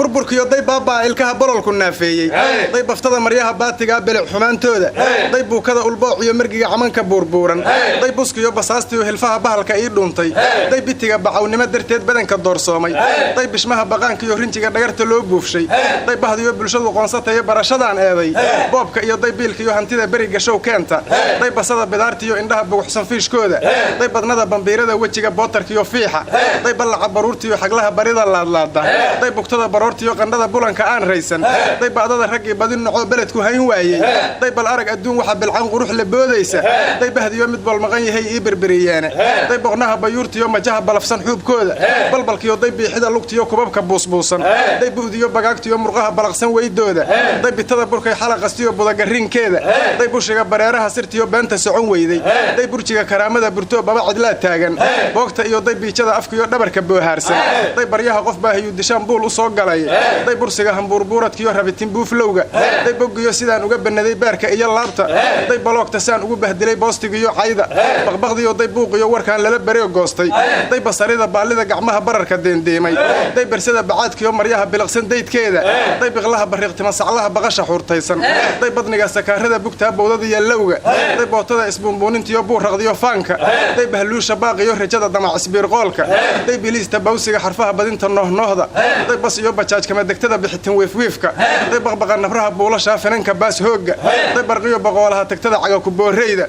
burburkiyo day baabaa ilkaha bololku naafeeyey day baftada maryaha baatiga bilic xumaantooda day buukada ulbooc iyo margiga camanka buurbuuran day buskiyo basaastiyo hilfaha bahalka ii dhuuntay day bitiga bacawnimo darteed badanka doorsoomay day bishmaha baqaanka iyo rinjiga dhagarta loo buufshay day bahdiyo bulshadu qoonsataya barashadaan eeday boobka iyo day biilka iyo hantida beriga show keenta day basada bidaarta iyo indhaha buguxsan fiishkooda day badnada bambiirada wejiga bootarka iyo fiixa day ballaca baruurta iyo xaglaha barida laadlaada day bugtada baroorta iyo qandhada bulanka aan raysan day bacdada raggii badin nocoo beledku hayn waayey day bal arag adduun waxa bilcan qurux la boodaysa day bahdiyo mid bolmaqan yahay ii berberiyeene day boqnaha bayuurta iyo majaha balafsan xuubkooda balbalkiyo day biixida lugtiyo kubabka buusbuusan day buhdiyo bagaagta iyo murqaha balaqsan weydooda day bitada burkay xalaqastiyo budagarinkeeda day bushiga bareeraha sirtiyo beenta socon weyday day burjiga karaamada burtoo baba cidlaa taagan boogta iyo day biijada afka iyo dhabarka boohaarsan day baryaha qof baahiyu dishaan buul u soo galay day bursiga hambuurbuuradka iyo rabitin buuflowga day boggiyo sidaan uga bannaday baarka iyo laabta day baloogta saan ugu bahdilay boostiga iyo cayda baqbaqdiyo day buuqiyo warkaan lala bareo goostay day basarida baallida gacmaha bararka deendeemay day bersada bacaadkiyo maryaha bilaqsan daydkeeda day biqlaha bariiqtima saclaha baqasha xuurtaysan day badniga sakaarada bugtaa bowdada iyo lowga day bootada isbuunbuunintiyo buurraqdiyo faanka day bahluusha baaqiyo rajada damac isbiirqoolka day biliista bawsiga xarfaha badinta noohnohda day bas iyo bajaajkama degtada bixitin weefweefka day baqbaqa nabraha buulashaa finanka baas hoogga day barqiyo boqoolaha tagtada caga ku boorreyda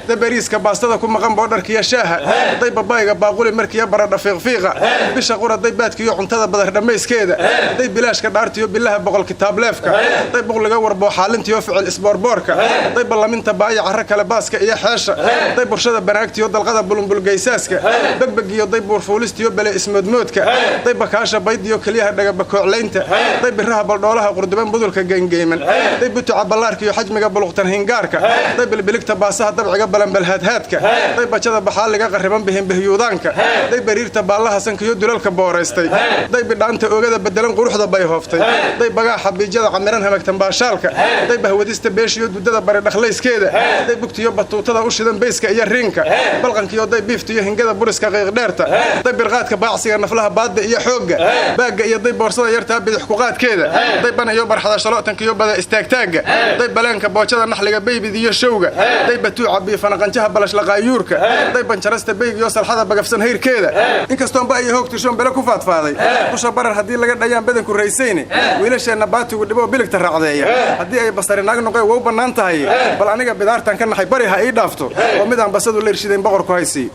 day bariiska baastada ku maqan boodharkiyo shaaha day babaayga baaquli markiyo baradha fiiqfiiqa bisha qura day baadkiyo cuntada badar dhammayskeeda day bilaashka dhaartiyo bilaha boqol kitaableefka day buqliga warboo xaalintiyo ficil isboorboorka day ballaminta baaya carro kale baaska iyo xeesha day burshada banaagtiyo dalqada bulumbulgaysaaska begbegiyo day buurfuulistiyo bele ismoodmoodka day bakaasha baydiyo keliyaha dhagabakooclaynta day biraha baldhoolaha qurduban budulka geengeyman day butuca ballaarkiyo xajmiga buluqtan hingaarka day bilbiligta baasaha dabciga balanbalhaadhaadka day bajada baxaaliga qarriban bihinbihyuudaanka day bariirta baallaha sankiyo dulalka booraystay day bidhaanta oogada bedelan quruxda bay hooftay day bagaa xabiijyada camiran hamagtan baashaalka day bahwadista beeshiyo dudada bari dhakhlayskeeda day bugtiyo batuutada u shidan beyska iyo riinka balqankiyo day biiftiyo hingada buriska qiiqdheerta day birqaadka baacsiga naflaha baadda iyo xoogga baagga iyo day boorsada yartaa bidix kuqaadkeeda day banayo barxada shalootankiyo bada istaagtaagga day baleenka boojada naxliga beybid iyo showga day batuuca biifanaqanjaha balashaqaayuurka day banjarasta beyg iyo salxada bagafsan hayrkeeda inkastoonba iyo hoogtishoon bele ku faadfaaday dusha barar haddii laga dhayaan badanku raysayne wiilasheenna baatigu dhiboo biligta raacdeeya haddii ay basari naag noqee waa u bannaan tahay bal aniga bidaartan ka naxay bari ha ii dhaafto oo midaan basadu leershidayn boqorku haysiiyo